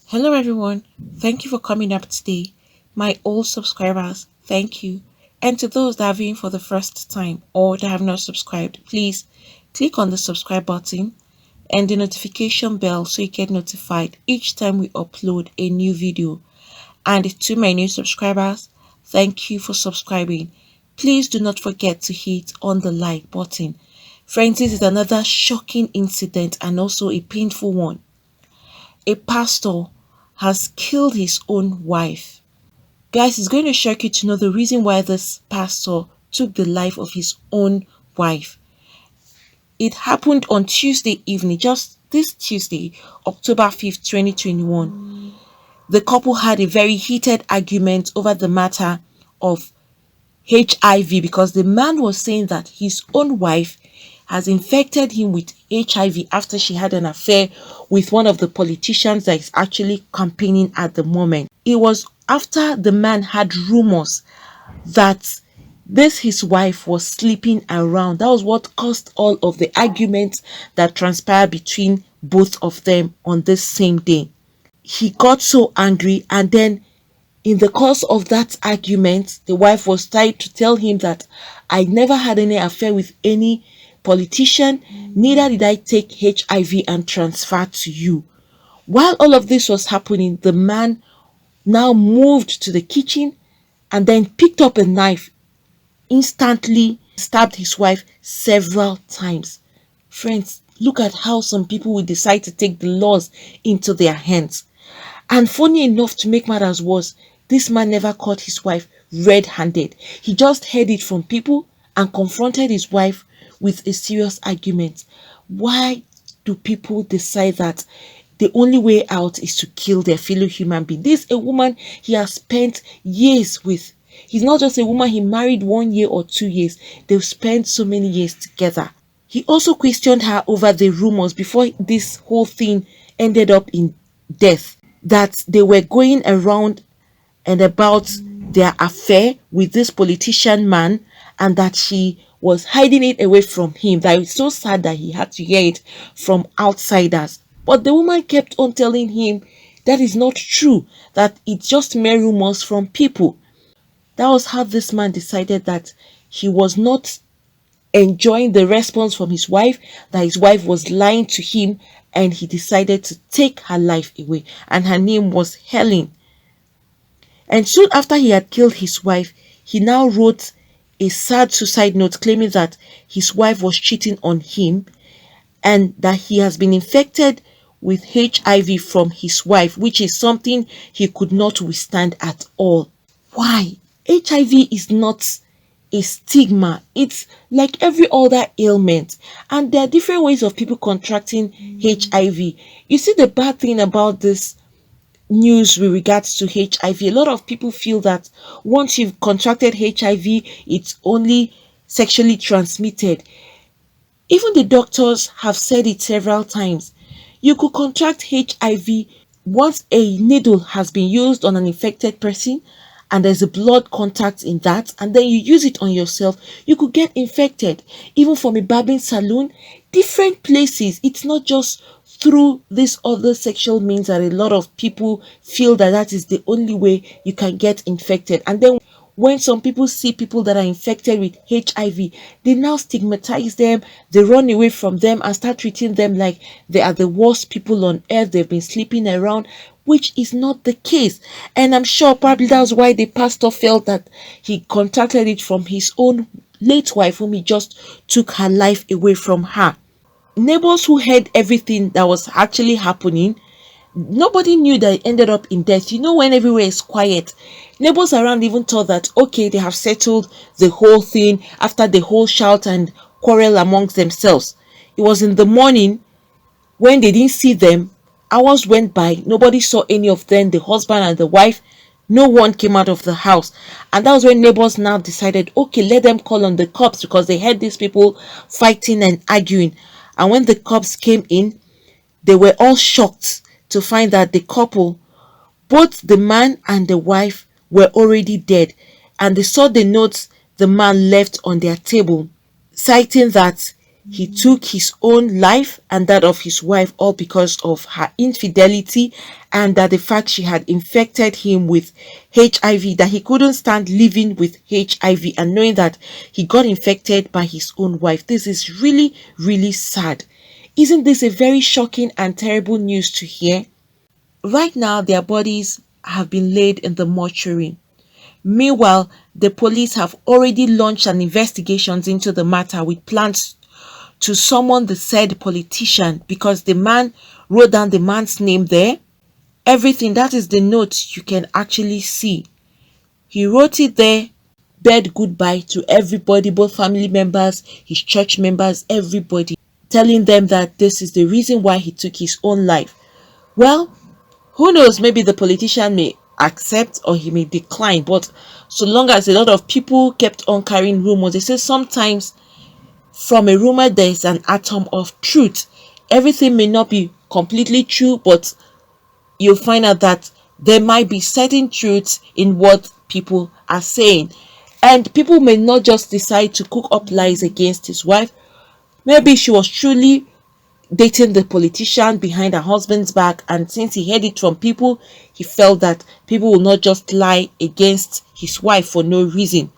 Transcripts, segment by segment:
Hello, everyone. Thank you for coming up today. My old subscribers, thank you. And to those that are viewing for the first time or that have not subscribed, please click on the subscribe button and the notification bell so you get notified each time we upload a new video. And to my new subscribers, thank you for subscribing. Please do not forget to hit on the like button. Friends, this is another shocking incident and also a painful one. A pastor has killed his own wife. Guys, it's going to shock you to know the reason why this pastor took the life of his own wife. It happened on Tuesday evening, just this Tuesday, October 5th, 2021. The couple had a very heated argument over the matter of HIV because the man was saying that his own wife has infected him with HIV after she had an affair with one of the politicians that is actually campaigning at the moment. It was after the man had rumors that this his wife was sleeping around. That was what caused all of the arguments that transpired between both of them on this same day. He got so angry, and then in the course of that argument, the wife was trying to tell him that I never had any affair with any politician, neither did I take HIV and transfer to you. While all of this was happening, the man now moved to the kitchen and then picked up a knife, instantly stabbed his wife several times. Friends, look at how some people will decide to take the laws into their hands. And funny enough, to make matters worse, this man never caught his wife red-handed. He just heard it from people and confronted his wife with a serious argument. Why do people decide that the only way out is to kill their fellow human being? This is a woman he has spent years with. He's not just a woman he married 1 year or 2 years. They've spent so many years together. He also questioned her over the rumors before this whole thing ended up in death, that they were going around and about their affair with this politician man, and that she was hiding it away from him. That it's so sad that he had to hear it from outsiders. But the woman kept on telling him that is not true, that it's just mere rumors from people. That was how this man decided that he was not enjoying the response from his wife, that his wife was lying to him, and he decided to take her life away. And her name was Helen. And soon after he had killed his wife, he now wrote a sad suicide note claiming that his wife was cheating on him and that he has been infected with HIV from his wife, which is something he could not withstand at all. Why? HIV is not a stigma. It's like every other ailment, and there are different ways of people contracting HIV. You see, the bad thing about this news with regards to HIV, a lot of people feel that once you've contracted HIV, it's only sexually transmitted. Even the doctors have said it several times. You could contract HIV once a needle has been used on an infected person and there's a blood contact in that, and then you use it on yourself, you could get infected. Even from a barbing salon, different places. It's not just through this other sexual means that a lot of people feel that that is the only way you can get infected. And then when some people see people that are infected with HIV, they now stigmatize them, they run away from them and start treating them like they are the worst people on earth, they've been sleeping around, which is not the case. And I'm sure probably that's why the pastor felt that he contracted it from his own late wife, whom he just took her life away from her. Neighbors who heard everything that was actually happening, nobody knew that it ended up in death. You know, when everywhere is quiet, neighbors around even thought that okay, they have settled the whole thing after the whole shout and quarrel amongst themselves. It was in the morning when they didn't see them. Hours went by, nobody saw any of them, the husband and the wife. No one came out of the house, and that was when neighbors now decided, okay, let them call on the cops because they heard these people fighting and arguing. And when the cops came in, they were all shocked to find that the couple, both the man and the wife, were already dead, and they saw the notes the man left on their table, citing that he took his own life and that of his wife, all because of her infidelity, and that the fact she had infected him with HIV, that he couldn't stand living with HIV and knowing that he got infected by his own wife. This is really, really sad. Isn't this a very shocking and terrible news to hear? Right now, their bodies have been laid in the mortuary. Meanwhile, the police have already launched an investigation into the matter with plans to summon the said politician because the man wrote down the man's name there. Everything, that is the note you can actually see. He wrote it there, bid goodbye to everybody, both family members, his church members, everybody, telling them that this is the reason why he took his own life. Well, who knows, maybe the politician may accept or he may decline, but so long as a lot of people kept on carrying rumors, they say sometimes from a rumor there is an atom of truth. Everything may not be completely true, but you'll find out that there might be certain truths in what people are saying. And people may not just decide to cook up lies against his wife. Maybe she was truly dating the politician behind her husband's back, and since he heard it from people, he felt that people will not just lie against his wife for no reason.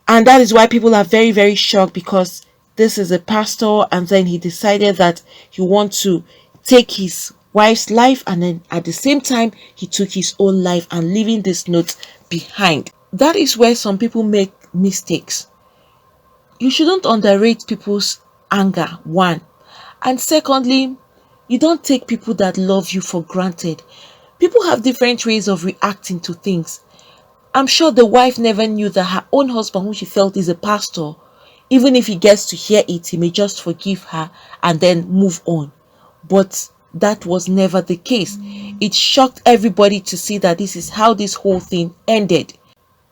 And that is why people are very, very shocked, because this is a pastor and then he decided that he wants to take his wife's life, and then at the same time he took his own life and leaving this note behind. That is where some people make mistakes. You shouldn't underrate people's anger, one. And secondly, you don't take people that love you for granted. People have different ways of reacting to things. I'm sure the wife never knew that her own husband, who she felt is a pastor, even if he gets to hear it, he may just forgive her and then move on. But that was never the case. It shocked everybody to see that this is how this whole thing ended.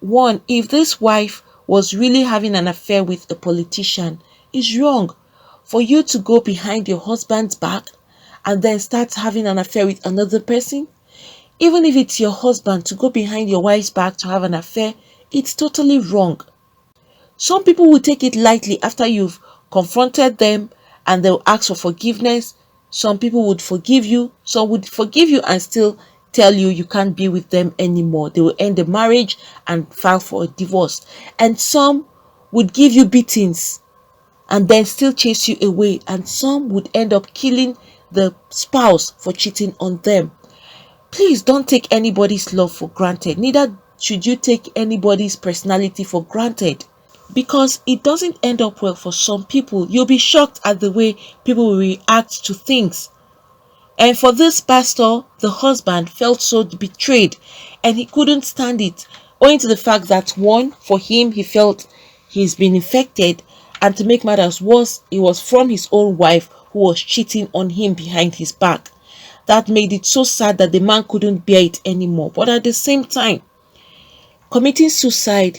One, if this wife was really having an affair with a politician, it's wrong for you to go behind your husband's back and then start having an affair with another person. Even if it's your husband, to go behind your wife's back to have an affair, it's totally wrong. Some people will take it lightly after you've confronted them and they'll ask for forgiveness. Some people would forgive you. Some would forgive you and still tell you you can't be with them anymore. They will end the marriage and file for a divorce. And some would give you beatings and then still chase you away. And some would end up killing the spouse for cheating on them. Please don't take anybody's love for granted. Neither should you take anybody's personality for granted, because it doesn't end up well for some people. You'll be shocked at the way people will react to things. And for this pastor, the husband felt so betrayed and he couldn't stand it, owing to the fact that, one, for him, he felt he's been infected, and to make matters worse, it was from his own wife who was cheating on him behind his back. That made it so sad that the man couldn't bear it anymore. But at the same time, committing suicide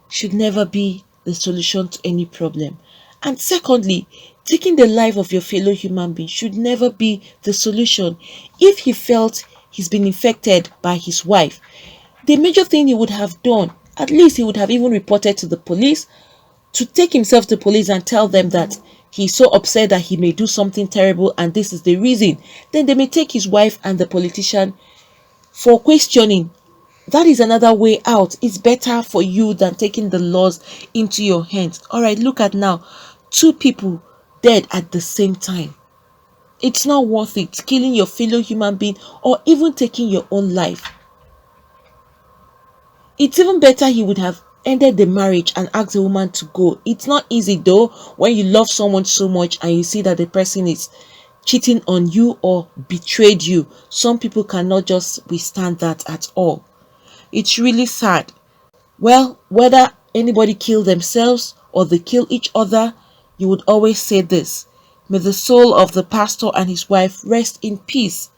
should never be the solution to any problem. And secondly, taking the life of your fellow human being should never be the solution. If he felt he's been infected by his wife, the major thing he would have done, at least he would have even reported to the police, to take himself to police and tell them that he's so upset that he may do something terrible and this is the reason. Then they may take his wife and the politician for questioning. That is another way out. It's better for you than taking the laws into your hands. All right, look at now. 2 people dead at the same time. It's not worth it, killing your fellow human being or even taking your own life. It's even better he would have ended the marriage and asked the woman to go. It's not easy though when you love someone so much and you see that the person is cheating on you or betrayed you. Some people cannot just withstand that at all. It's really sad. Well, whether anybody kill themselves or they kill each other, you would always say this: may the soul of the pastor and his wife rest in peace.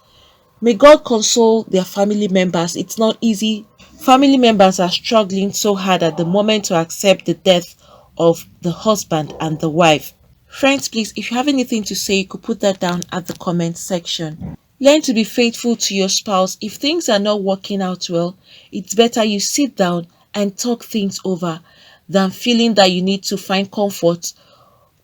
May God console their family members. It's not easy. Family members are struggling so hard at the moment to accept the death of the husband and the wife. Friends, please, if you have anything to say, you could put that down at the comment section. Learn to be faithful to your spouse. If things are not working out well, it's better you sit down and talk things over than feeling that you need to find comfort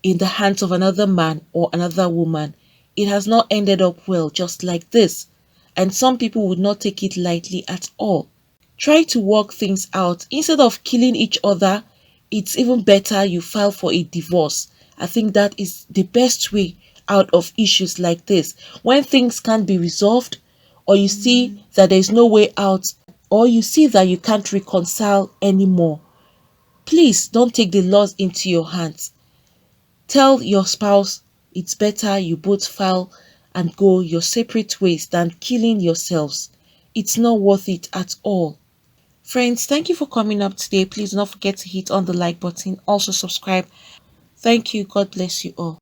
in the hands of another man or another woman. It has not ended up well just like this, and some people would not take it lightly at all. Try to work things out instead of killing each other. It's even better you file for a divorce. I think that is the best way out of issues like this. When things can't be resolved, or you see that there's no way out, or you see that you can't reconcile anymore, please don't take the laws into your hands. Tell your spouse it's better you both file and go your separate ways than killing yourselves. It's not worth it at all. Friends, thank you for coming up today. Please don't forget to hit on the like button. Also subscribe. Thank you. God bless you all.